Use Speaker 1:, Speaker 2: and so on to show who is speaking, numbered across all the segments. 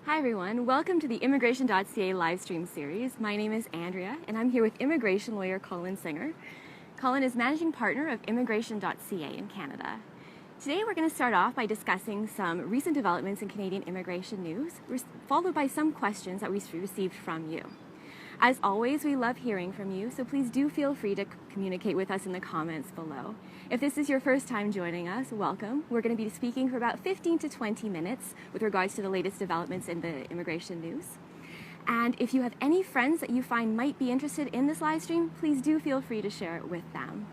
Speaker 1: Hi everyone, welcome to the Immigration.ca live stream series. My name is Andrea and I'm here with immigration lawyer Colin Singer. Colin is managing partner of Immigration.ca in Canada. Today we're going to start off by discussing some recent developments in Canadian immigration news, followed by some questions that we received from you. As always, we love hearing from you, so please do feel free to communicate with us in the comments below. If this is your first time joining us, welcome. We're going to be speaking for about 15 to 20 minutes with regards to the latest developments in the immigration news. And if you have any friends that you find might be interested in this live stream, please do feel free to share it with them.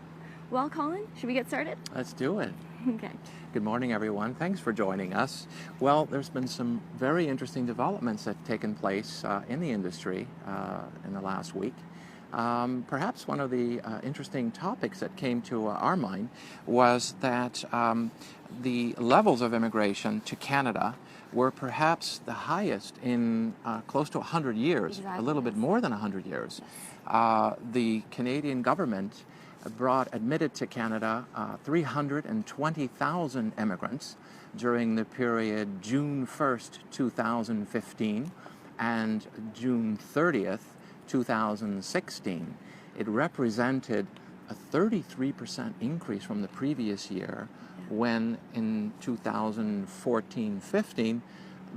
Speaker 1: Well, Colin, should we get started?
Speaker 2: Let's do it.
Speaker 1: Okay.
Speaker 2: Good morning, everyone. Thanks for joining us. Well, there's been some very interesting developments that have taken place in the industry in the last week. Perhaps one of the interesting topics that came to our mind was that the levels of immigration to Canada were perhaps the highest in close to 100 years,
Speaker 1: Exactly.
Speaker 2: a little bit more than 100 years. The Canadian government admitted to Canada 320,000 immigrants during the period June 1st, 2015 and June 30th, 2016. It represented a 33% increase from the previous year, when in 2014-15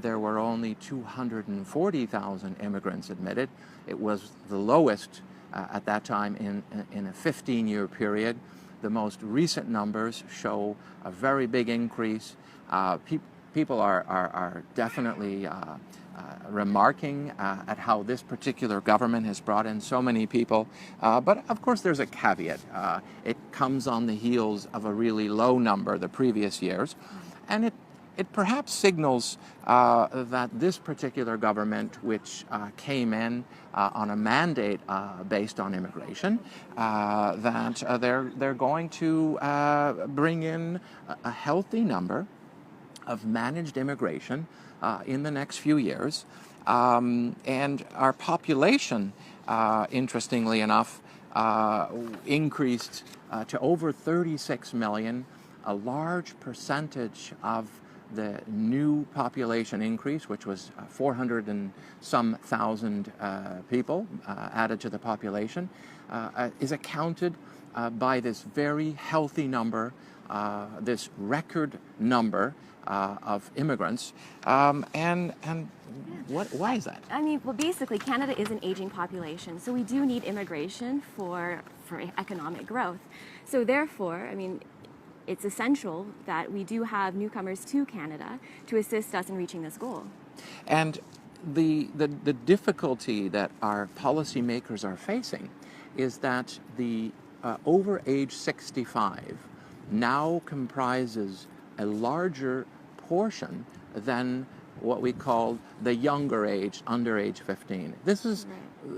Speaker 2: there were only 240,000 immigrants admitted. It was the lowest at that time in a 15-year period. The most recent numbers show a very big increase. People are definitely remarking at how this particular government has brought in so many people. But of course there's a caveat. It comes on the heels of a really low number the previous years. And it perhaps signals that this particular government, which came in on a mandate based on immigration, that they're going to bring in a healthy number of managed immigration in the next few years. And our population, interestingly enough, increased to over 36 million. A large percentage of the new population increase, which was 400 and some thousand people added to the population, is accounted by this very healthy number, this record number of immigrants. Why is that?
Speaker 1: I mean, well, basically, Canada is an aging population, so we do need immigration for economic growth. So therefore, I mean, it's essential that we do have newcomers to Canada to assist us in reaching this goal.
Speaker 2: And the difficulty that our policymakers are facing is that the over age 65 now comprises a larger portion than what we call the younger age, under age 15. This is,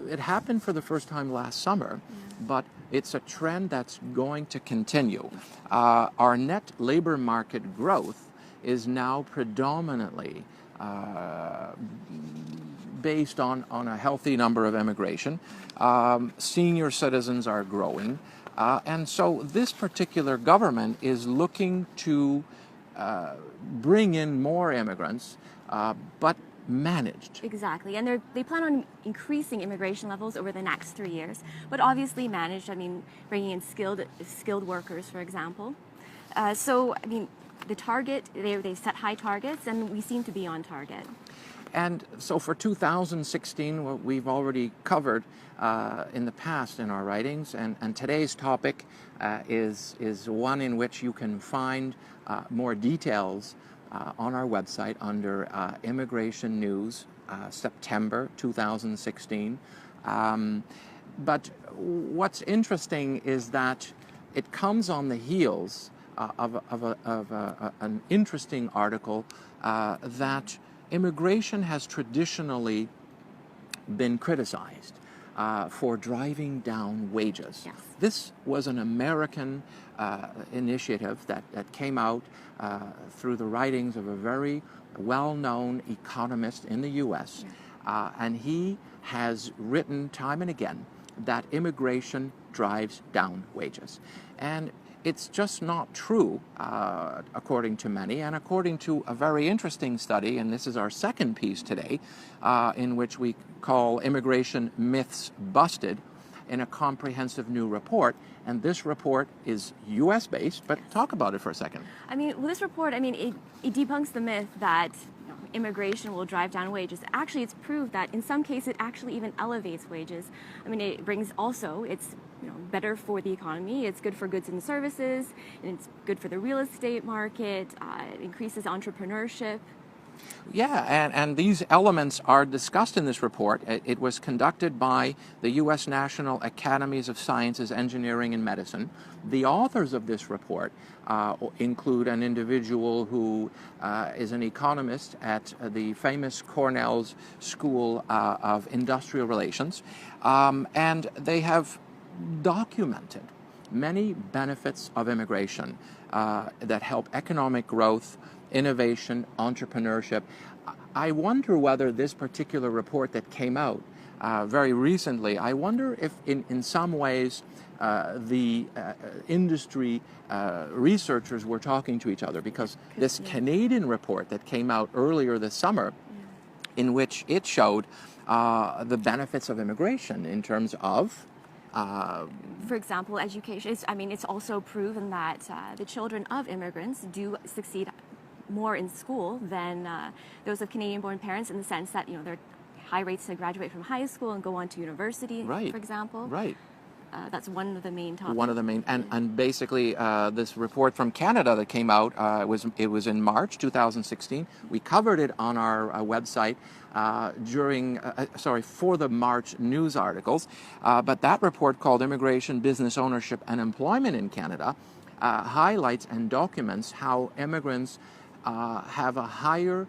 Speaker 2: it happened for the first time last summer, but it's a trend that's going to continue. Our net labor market growth is now predominantly based on a healthy number of immigration. Senior citizens are growing. And so this particular government is looking to bring in more immigrants, but managed.
Speaker 1: Exactly, and they plan on increasing immigration levels over the next 3 years, but obviously managed. I mean, bringing in skilled workers, for example. So, I mean, the target, they set high targets, and we seem to be on target.
Speaker 2: And so for 2016, what we've already covered in the past in our writings, and today's topic is one in which you can find more details on our website under Immigration News, September 2016. But what's interesting is that it comes on the heels of an interesting article that immigration has traditionally been criticized for driving down wages.
Speaker 1: Yes.
Speaker 2: This was an American initiative that came out through the writings of a very well-known economist in the U.S. And he has written time and again that immigration drives down wages. And it's just not true, according to many, and according to a very interesting study, and this is our second piece today, in which we call Immigration Myths Busted, in a comprehensive new report. And this report is U.S.-based, but talk about it for a second.
Speaker 1: I mean, well, this report, I mean, it debunks the myth that immigration will drive down wages. Actually, it's proved that in some cases it actually even elevates wages. I mean, it brings also, it's better for the economy, it's good for goods and services, and it's good for the real estate market, it increases entrepreneurship.
Speaker 2: Yeah, and these elements are discussed in this report. It was conducted by the U.S. National Academies of Sciences, Engineering, and Medicine. The authors of this report include an individual who is an economist at the famous Cornell's School of Industrial Relations, and they have documented many benefits of immigration that help economic growth, innovation, entrepreneurship. I wonder whether this particular report that came out very recently, I wonder if in some ways the industry researchers were talking to each other, because this Canadian report that came out earlier this summer, in which it showed the benefits of immigration in terms of
Speaker 1: for example, education. I mean, it's also proven that the children of immigrants do succeed more in school than those of Canadian-born parents, in the sense that there are high rates to graduate from high school and go on to university,
Speaker 2: right,
Speaker 1: for example.
Speaker 2: Right.
Speaker 1: That's one of the main topics.
Speaker 2: One of the main, and basically this report from Canada that came out, it was in March 2016. We covered it on our website for the March news articles. But that report, called Immigration, Business Ownership, and Employment in Canada, highlights and documents how immigrants have a higher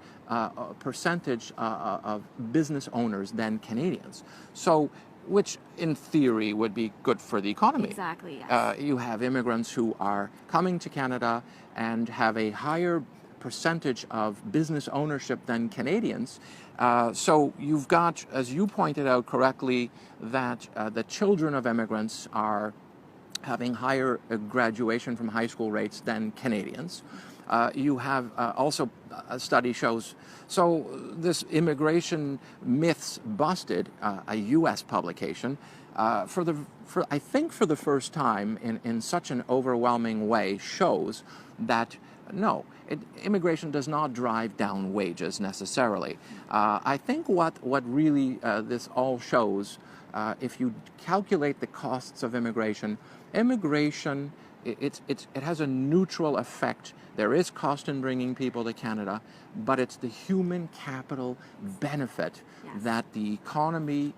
Speaker 2: percentage of business owners than Canadians. So, which in theory would be good for the economy.
Speaker 1: Exactly, yes.
Speaker 2: You have immigrants who are coming to Canada and have a higher percentage of business ownership than Canadians. So you've got, as you pointed out correctly, that the children of immigrants are having higher graduation from high school rates than Canadians. You have also a study shows, so this Immigration Myths Busted, a U.S. publication, I think for the first time in such an overwhelming way, shows that no, immigration does not drive down wages necessarily. I think what really this all shows, if you calculate the costs of immigration, it has a neutral effect. There is cost in bringing people to Canada, but it's the human capital benefit that the economy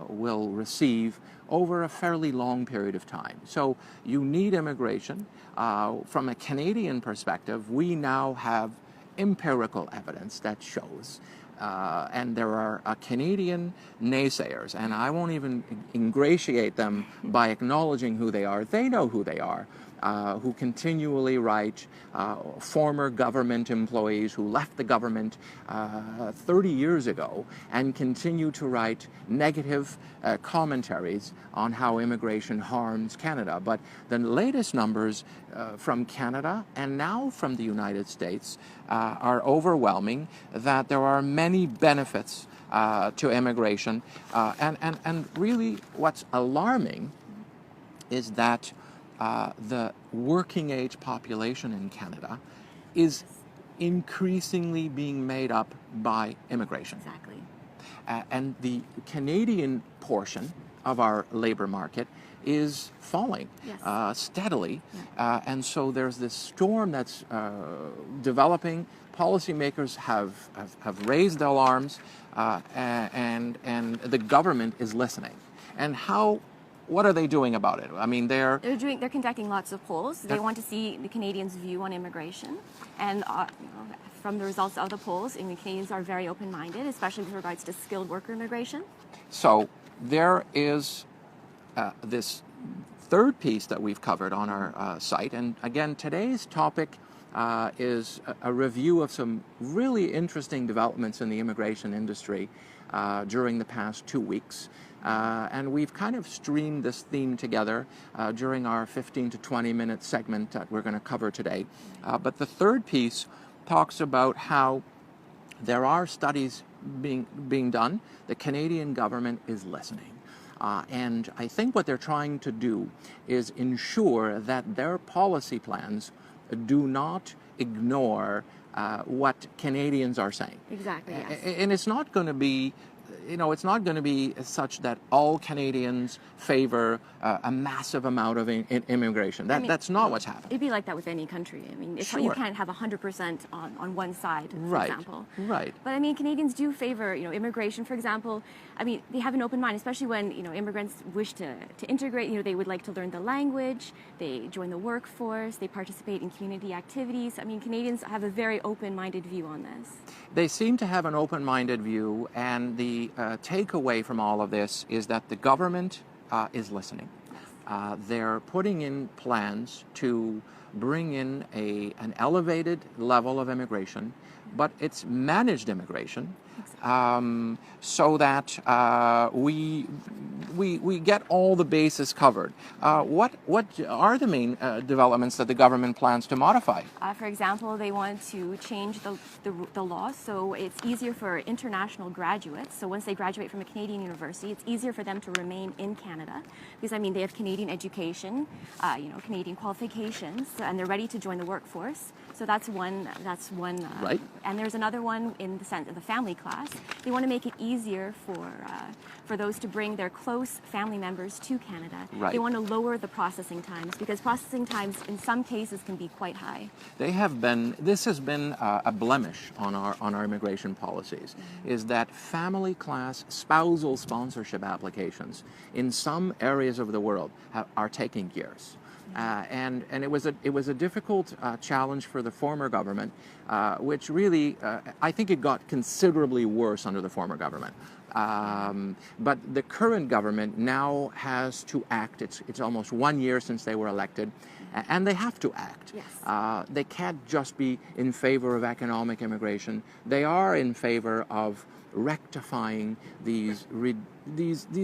Speaker 2: will receive over a fairly long period of time. So you need immigration. From a Canadian perspective, we now have empirical evidence that shows, and there are Canadian naysayers, and I won't even ingratiate them by acknowledging who they are. They know who they are. Who continually write, former government employees who left the government 30 years ago and continue to write negative commentaries on how immigration harms Canada. But the latest numbers from Canada and now from the United States are overwhelming, that there are many benefits to immigration. And really what's alarming is that the working age population in Canada is increasingly being made up by immigration.
Speaker 1: Exactly.
Speaker 2: And the Canadian portion of our labor market is falling steadily. Yeah. And so there's this storm that's developing. Policymakers have raised their alarms, and the government is listening. And what are they doing about it? I mean, they're
Speaker 1: conducting lots of polls. They want to see the Canadians' view on immigration, and from the results of the polls, Canadians are very open-minded, especially with regards to skilled worker immigration.
Speaker 2: So there is this third piece that we've covered on our site, and again, today's topic is a review of some really interesting developments in the immigration industry during the past 2 weeks. And we've kind of streamed this theme together during our 15 to 20-minute segment that we're going to cover today. But the third piece talks about how there are studies being done. The Canadian government is listening. And I think what they're trying to do is ensure that their policy plans do not ignore what Canadians are saying.
Speaker 1: Exactly, yes.
Speaker 2: And it's not going to be, it's not going to be such that all Canadians favor a massive amount of immigration. That's not what's happening.
Speaker 1: It'd be like that with any country. I mean,
Speaker 2: Sure.
Speaker 1: You can't have 100% on one side, for
Speaker 2: Right.
Speaker 1: example.
Speaker 2: Right.
Speaker 1: But I mean, Canadians do favor, immigration, for example. I mean, they have an open mind, especially when, immigrants wish to integrate. They would like to learn the language, they join the workforce, they participate in community activities. I mean, Canadians have a very open-minded view on this.
Speaker 2: They seem to have an open-minded view, and the takeaway from all of this is that the government is listening. They're putting in plans to bring in an elevated level of immigration, but it's managed immigration, so that we get all the bases covered. What are the main developments that the government plans to modify?
Speaker 1: For example, they want to change the law so it's easier for international graduates. So once they graduate from a Canadian university, it's easier for them to remain in Canada because, they have Canadian education, Canadian qualifications, and they're ready to join the workforce. So that's one.
Speaker 2: Right.
Speaker 1: And there's another one in the sense of the family class. They want to make it easier for those to bring their close family members to Canada.
Speaker 2: Right.
Speaker 1: They want to lower the processing times because processing times in some cases can be quite high.
Speaker 2: This has been a blemish on our immigration policies, is that family class spousal sponsorship applications in some areas of the world are taking years. And it was a difficult challenge for the former government, which really, I think it got considerably worse under the former government. But the current government now has to act. It's almost 1 year since they were elected, and they have to act.
Speaker 1: Yes.
Speaker 2: They can't just be in favor of economic immigration. They are in favor of rectifying these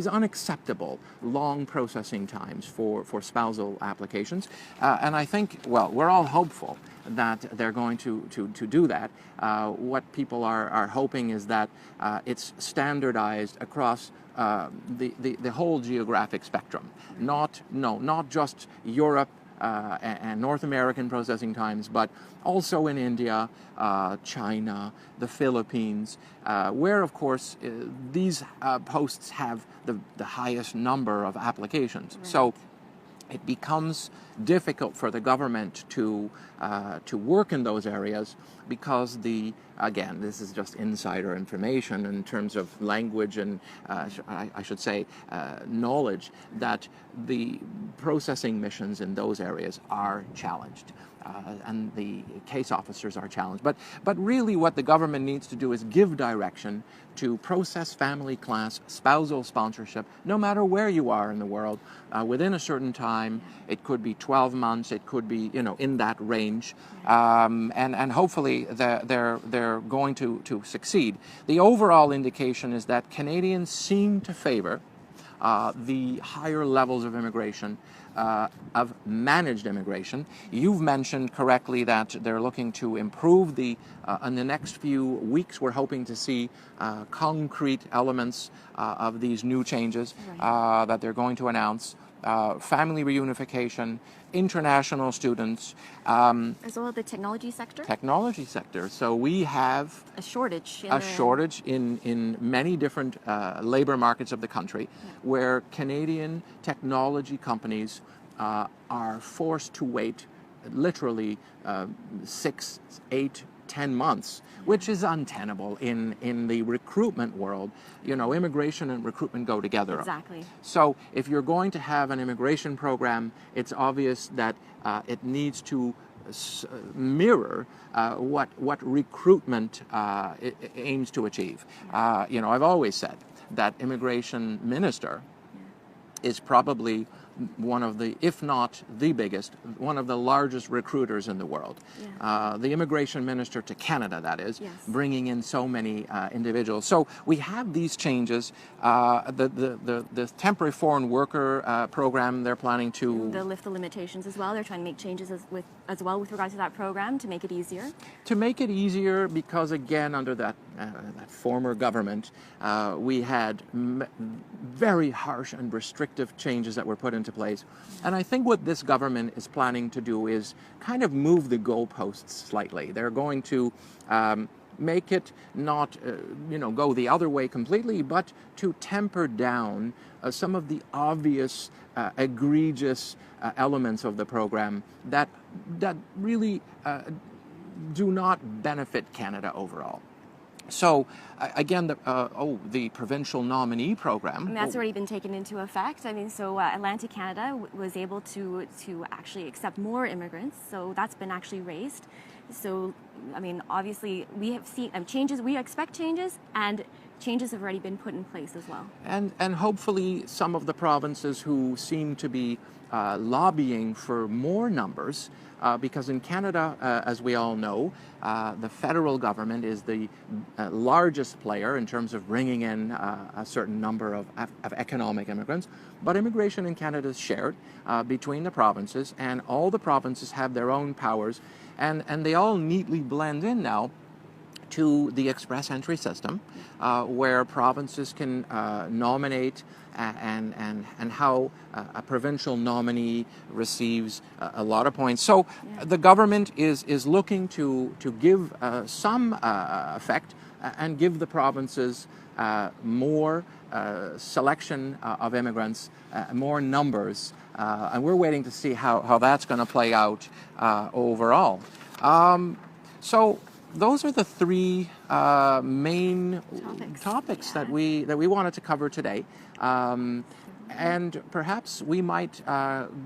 Speaker 2: unacceptable long processing times for spousal applications. And I think, we're all hopeful that they're going to do that. What people are hoping is that it's standardized across the whole geographic spectrum, not just Europe and North American processing times, but also in India, China, the Philippines, where, of course, these posts have the highest number of applications. Right. So it becomes difficult for the government to work in those areas because again, this is just insider information in terms of language and I should say knowledge, that the processing missions in those areas are challenged. And the case officers are challenged. But really what the government needs to do is give direction to process family class spousal sponsorship, no matter where you are in the world, within a certain time. It could be 12 months, it could be, in that range. And hopefully they're going to succeed. The overall indication is that Canadians seem to favor the higher levels of immigration, of managed immigration. You've mentioned correctly that they're looking to improve in the next few weeks. We're hoping to see concrete elements of these new changes that they're going to announce. Family reunification, international students.
Speaker 1: As well as the technology sector?
Speaker 2: Technology sector. So we have
Speaker 1: a shortage.
Speaker 2: In many different labor markets of the country, where Canadian technology companies are forced to wait literally 6, 8, 10 months, which is untenable in the recruitment world. Immigration and recruitment go together.
Speaker 1: Exactly.
Speaker 2: So if you're going to have an immigration program, it's obvious that it needs to mirror what recruitment aims to achieve. I've always said that immigration minister is probably one of the, if not the biggest, one of the largest recruiters in the world.
Speaker 1: Yeah.
Speaker 2: The immigration minister to Canada, that is,
Speaker 1: Yes.
Speaker 2: bringing in so many individuals. So we have these changes. The temporary foreign worker program, they're planning to...
Speaker 1: They'll lift the limitations as well. They're trying to make changes as well with regard to that program to make it easier.
Speaker 2: To make it easier, because again, under that former government, we had very harsh and restrictive changes that were put into place. And I think what this government is planning to do is kind of move the goalposts slightly. They're going to make it not, go the other way completely, but to temper down some of the obvious, egregious elements of the program that really do not benefit Canada overall. So, again, the provincial nominee program.
Speaker 1: And that's already been taken into effect. I mean, so Atlantic Canada was able to actually accept more immigrants. So that's been actually raised. So, I mean, obviously, we have seen changes. We expect changes, and changes have already been put in place as well.
Speaker 2: And hopefully some of the provinces who seem to be lobbying for more numbers, because in Canada, as we all know, the federal government is the largest player in terms of bringing in a certain number of economic immigrants. But immigration in Canada is shared between the provinces, and all the provinces have their own powers, and they all neatly blend in now to the express entry system, where provinces can nominate and how a provincial nominee receives a lot of points. So the government is looking to give some effect and give the provinces more selection of immigrants, more numbers, and we're waiting to see how that's going to play out overall. So those are the three main topics that we wanted to cover today, and perhaps we might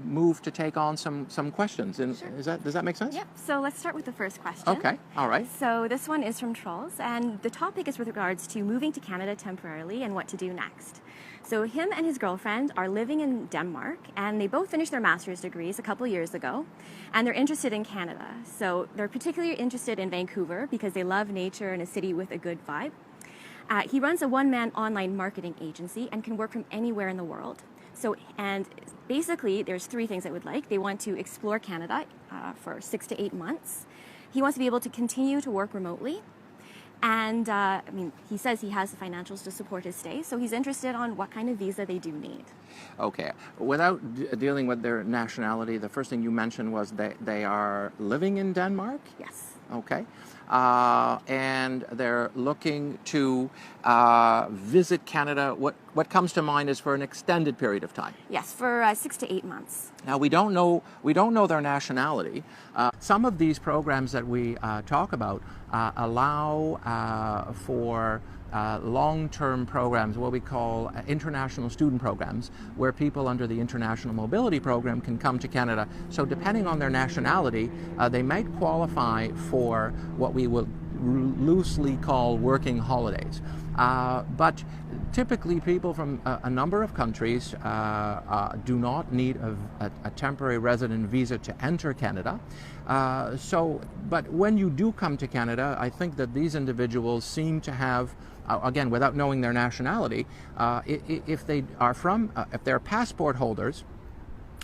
Speaker 2: move to take on some questions. And
Speaker 1: Sure.
Speaker 2: Does that make sense?
Speaker 1: Yep. So let's start with the first question.
Speaker 2: Okay. All right.
Speaker 1: So this one is from Trolls, and the topic is with regards to moving to Canada temporarily and what to do next. So him and his girlfriend are living in Denmark, and they both finished their master's degrees a couple years ago, and they're interested in Canada. So they're particularly interested in Vancouver because they love nature and a city with a good vibe. He runs a one-man online marketing agency and can work from anywhere in the world. So, and basically, there's three things I would like. They want to explore Canada for 6 to 8 months. He wants to be able to continue to work remotely. And, I mean, he says he has the financials to support his stay, so he's interested on what kind of visa they do need.
Speaker 2: Okay. Without dealing with their nationality, the first thing you mentioned was that they are living in Denmark?
Speaker 1: Yes.
Speaker 2: Okay. And they're looking to visit Canada. What comes to mind is for an extended period of time.
Speaker 1: Yes, for 6 to 8 months.
Speaker 2: Now we don't know their nationality. Some of these programs that we talk about allow for long-term programs, what we call international student programs, where people under the International Mobility Program can come to Canada. So depending on their nationality, they might qualify for what we will loosely call working holidays. But typically people from a number of countries do not need a temporary resident visa to enter Canada. But when you do come to Canada, I think that these individuals seem to have, again, without knowing their nationality, if they are if they're passport holders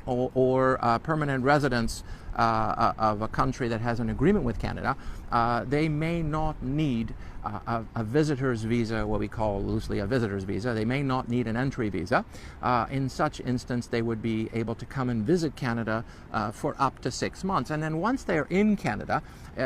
Speaker 2: or permanent residents of a country that has an agreement with Canada, they may not need a visitor's visa, what we call loosely a visitor's visa. They may not need an entry visa. In such instance, they would be able to come and visit Canada for up to 6 months. And then once they're in Canada,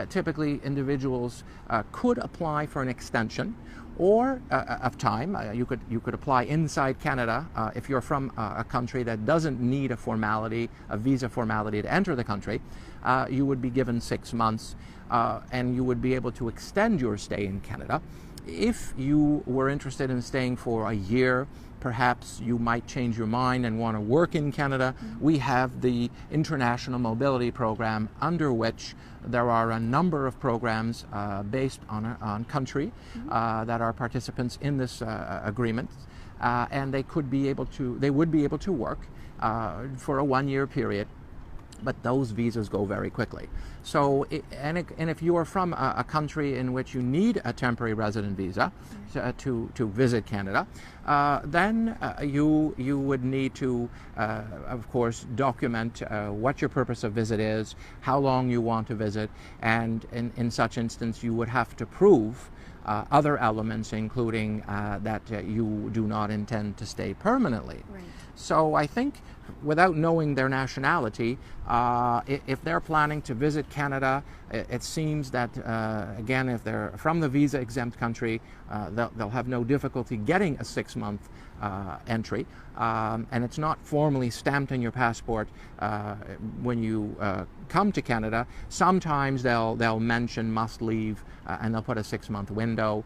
Speaker 2: typically individuals could apply for an extension or of time. You could apply inside Canada if you're from a country that doesn't need a visa formality to enter the country. country, you would be given 6 months, and you would be able to extend your stay in Canada. If you were interested in staying for a year, perhaps you might change your mind and want to work in Canada. We have the International Mobility Program, under which there are a number of programs based on country that are participants in this agreement, and they would be able to work for a 1-year period. But those visas go very quickly. So, and if you are from a country in which you need a temporary resident visa to visit Canada, then you would need to, of course, document what your purpose of visit is, how long you want to visit, and in such instance you would have to prove other elements, including that you do not intend to stay permanently.
Speaker 1: Right.
Speaker 2: So I think, without knowing their nationality, if they're planning to visit Canada, it seems that, again, if they're from the visa-exempt country, they'll have no difficulty getting a 6-month entry, and it's not formally stamped in your passport when you come to Canada. Sometimes they'll mention must leave, and they'll put a 6-month window.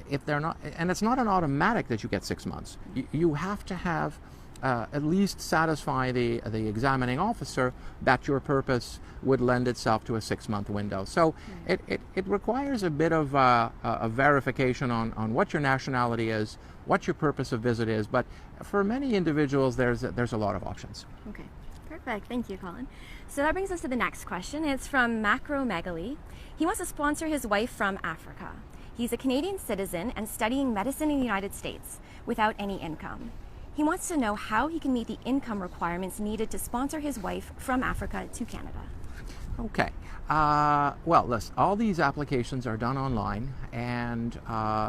Speaker 2: If they're not, and it's not an automatic that you get 6 months. You have to have at least satisfy the examining officer that your purpose would lend itself to a 6-month window. So it requires a bit of a verification on what your nationality is, what your purpose of visit is, but for many individuals there's a lot of options.
Speaker 1: Okay, perfect. Thank you, Colin. So that brings us to the next question. It's from Macromegaly. He wants to sponsor his wife from Africa. He's a Canadian citizen and studying medicine in the United States without any income. He wants to know how he can meet the income requirements needed to sponsor his wife from Africa to Canada.
Speaker 2: Okay. Well, listen, all these applications are done online, and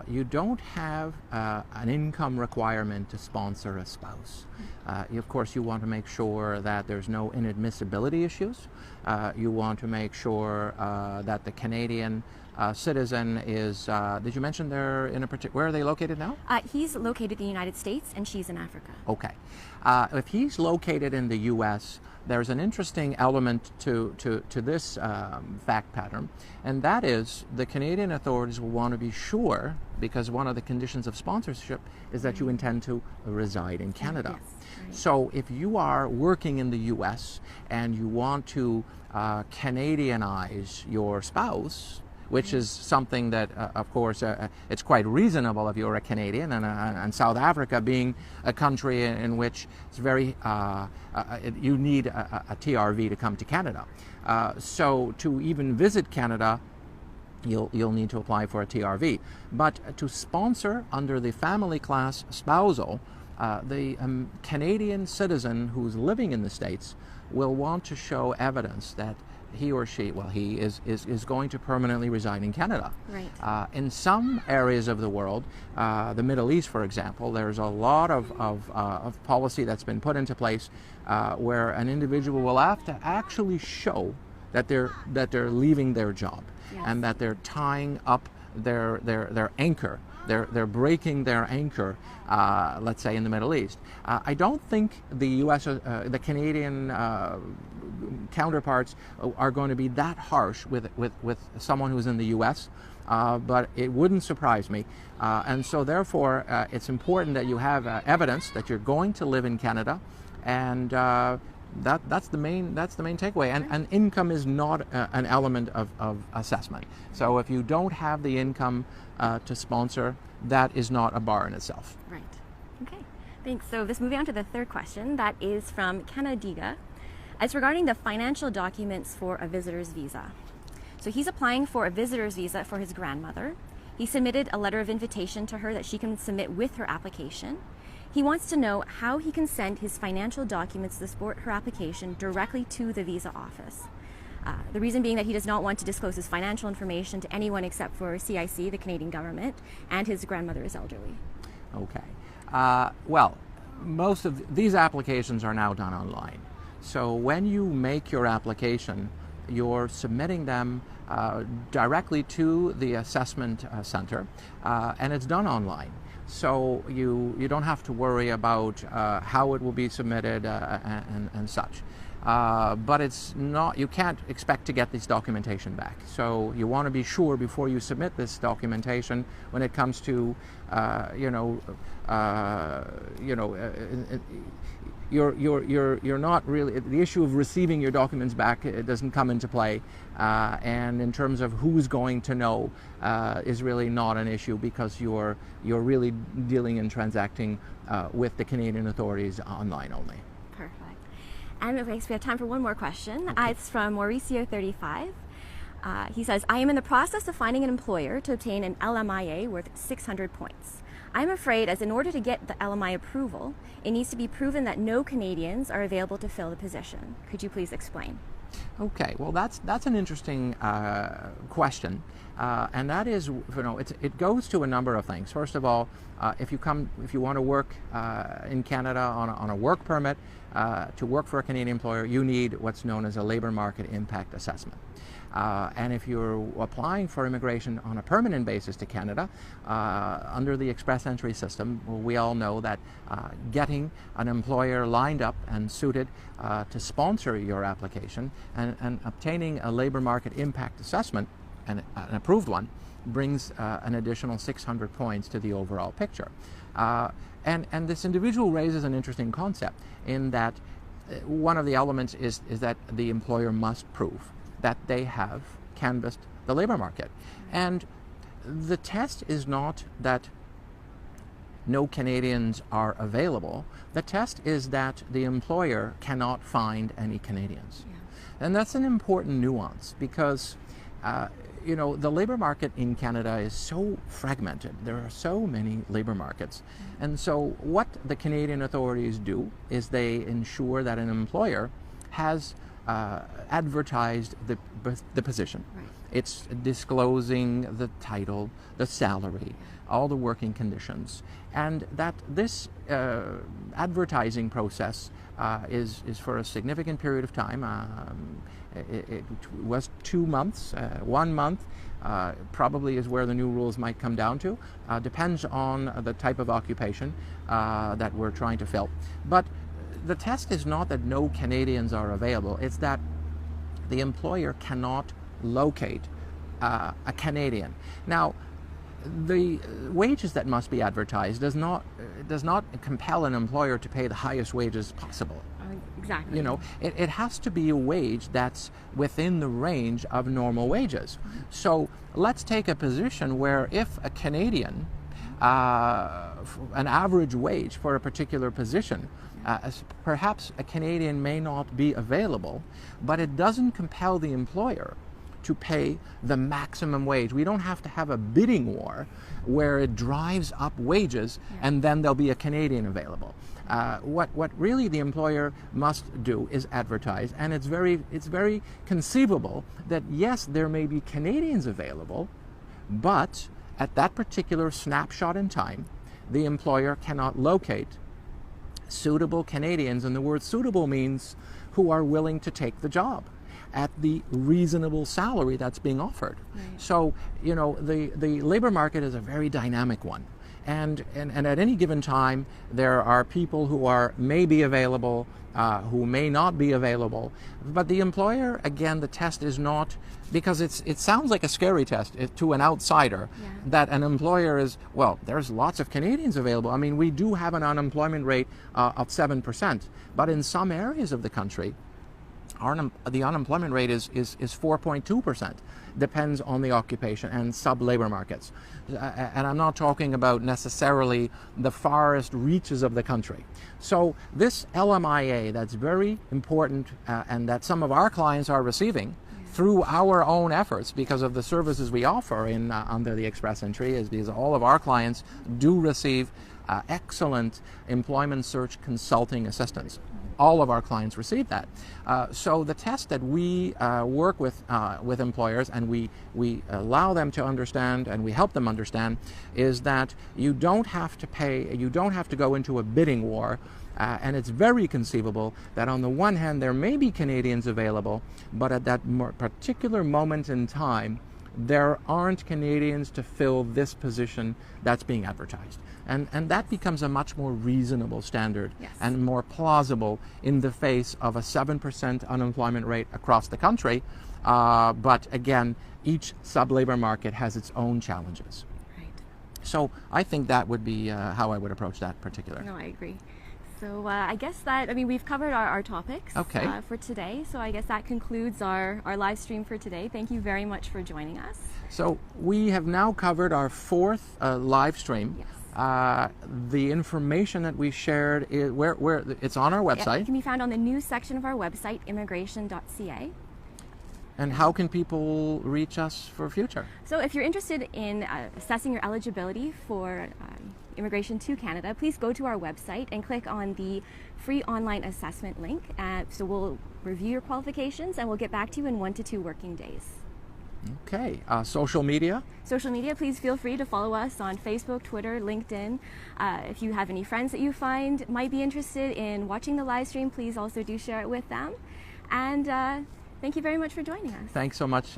Speaker 2: you don't have an income requirement to sponsor a spouse. Of course, you want to make sure that there's no inadmissibility issues. You want to make sure that the Canadian citizen is, did you mention they're in a particular, where are they located now?
Speaker 1: He's located in the United States and she's in Africa.
Speaker 2: Okay. If he's located in the U.S., there's an interesting element to this fact pattern, and that is the Canadian authorities will want to be sure, because one of the conditions of sponsorship is that you intend to reside in Canada.
Speaker 1: Yes, right.
Speaker 2: So if you are working in the U.S. and you want to Canadianize your spouse, which is something that, of course, it's quite reasonable if you're a Canadian, and South Africa being a country in which it's very, you need a TRV to come to Canada. So to even visit Canada, you'll need to apply for a TRV. But to sponsor under the family class spousal, the Canadian citizen who's living in the States will want to show evidence that he or she, well, he is going to permanently reside in Canada.
Speaker 1: Right.
Speaker 2: In some areas of the world, the Middle East, for example, there's a lot of policy that's been put into place where an individual will have to actually show that they're leaving their job. Yes. And that they're tying up their anchor. They're breaking their anchor, let's say, in the Middle East. I don't think the U.S., the Canadian counterparts are going to be that harsh with someone who's in the U.S., but it wouldn't surprise me. And so therefore, it's important that you have evidence that you're going to live in Canada, and that's the main takeaway. And income is not an element of assessment. So if you don't have the income to sponsor, that is not a bar in itself.
Speaker 1: Right. Okay. Thanks. So this moving on to the third question, that is from Canadiga. It's regarding the financial documents for a visitor's visa. So he's applying for a visitor's visa for his grandmother. He submitted a letter of invitation to her that she can submit with her application. He wants to know how he can send his financial documents to support her application directly to the visa office. The reason being that he does not want to disclose his financial information to anyone except for CIC, the Canadian government, and his grandmother is elderly.
Speaker 2: Okay. Well, most of these applications are now done online. So when you make your application, you're submitting them directly to the assessment center, and it's done online. So you don't have to worry about how it will be submitted and such. but it's not, you can't expect to get this documentation back. So you want to be sure before you submit this documentation when it comes to, you're not really, the issue of receiving your documents back, it doesn't come into play. And in terms of who's going to know is really not an issue, because you're really dealing and transacting with the Canadian authorities online only.
Speaker 1: Perfect. And okay, so we have time for one more question. Okay. It's from Mauricio35. He says, I am in the process of finding an employer to obtain an LMIA worth 600 points. I'm afraid, as in order to get the LMI approval, it needs to be proven that no Canadians are available to fill the position. Could you please explain?
Speaker 2: Okay, well that's an interesting question, and that is, it goes to a number of things. First of all, if you want to work in Canada on a work permit to work for a Canadian employer, you need what's known as a labor market impact assessment. And if you're applying for immigration on a permanent basis to Canada, under the express entry system, well, we all know that getting an employer lined up and suited to sponsor your application and obtaining a labor market impact assessment, an approved one, brings an additional 600 points to the overall picture. And this individual raises an interesting concept in that one of the elements is that the employer must prove that they have canvassed the labor market. And the test is not that no Canadians are available. The test is that the employer cannot find any Canadians. Yeah. And that's an important nuance, because the labor market in Canada is so fragmented. There are so many labor markets. And so what the Canadian authorities do is they ensure that an employer has advertised the position. Right. It's disclosing the title, the salary, all the working conditions, and that this advertising process is for a significant period of time. It was 2 months. 1 month probably is where the new rules might come down to. Depends on the type of occupation that we're trying to fill. But the test is not that no Canadians are available, it's that the employer cannot locate a Canadian. Now, the wages that must be advertised does not compel an employer to pay the highest wages possible.
Speaker 1: Exactly.
Speaker 2: It has to be a wage that's within the range of normal wages. So let's take a position where if a Canadian, an average wage for a particular position, perhaps a Canadian may not be available, but it doesn't compel the employer to pay the maximum wage. We don't have to have a bidding war where it drives up wages and then there'll be a Canadian available. What really the employer must do is advertise, and it's very conceivable that yes, there may be Canadians available, but at that particular snapshot in time, the employer cannot locate suitable Canadians, and the word suitable means who are willing to take the job at the reasonable salary that's being offered. Right. So, the labor market is a very dynamic one. And at any given time, there are people who may be available, who may not be available. But the employer, again, the test is not, because it sounds like a scary test to an outsider, that an employer is, well, there's lots of Canadians available. I mean, we do have an unemployment rate of 7%, but in some areas of the country, the unemployment rate is 4.2%. Depends on the occupation and sub-labor markets. And I'm not talking about necessarily the farthest reaches of the country. So this LMIA, that's very important, and that some of our clients are receiving through our own efforts because of the services we offer under the express entry, is because all of our clients do receive excellent employment search consulting assistance. All of our clients receive that. So the test that we work with employers, and we allow them to understand, and we help them understand, is that you don't have to pay, you don't have to go into a bidding war. And it's very conceivable that on the one hand there may be Canadians available, but at that particular moment in time, there aren't Canadians to fill this position that's being advertised. And that becomes a much more reasonable standard
Speaker 1: Yes.
Speaker 2: and more plausible in the face of a 7% unemployment rate across the country. But again, each sub-labor market has its own challenges.
Speaker 1: Right.
Speaker 2: So I think that would be how I would approach that particular.
Speaker 1: No, I agree. So I guess that, I mean, we've covered our topics
Speaker 2: Okay.
Speaker 1: For today. So I guess that concludes our live stream for today. Thank you very much for joining us.
Speaker 2: So we have now covered our fourth live stream.
Speaker 1: Yes.
Speaker 2: The information that we shared is where it's on our
Speaker 1: It
Speaker 2: website.
Speaker 1: can be found on the news section of our website, immigration.ca.
Speaker 2: And how can people reach us for future?
Speaker 1: So if you're interested in assessing your eligibility for immigration to Canada, please go to our website and click on the free online assessment link. So we'll review your qualifications and we'll get back to you in 1 to 2 working days.
Speaker 2: Okay. Social media.
Speaker 1: Social media, please feel free to follow us on Facebook, Twitter, LinkedIn. If you have any friends that you find might be interested in watching the live stream, please also do share it with them. And thank you very much for joining us.
Speaker 2: Thanks so much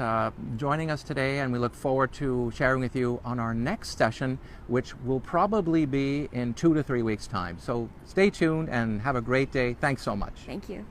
Speaker 2: joining us today, and we look forward to sharing with you on our next session, which will probably be in 2 to 3 weeks' time. So stay tuned and have a great day. Thanks so much.
Speaker 1: Thank you.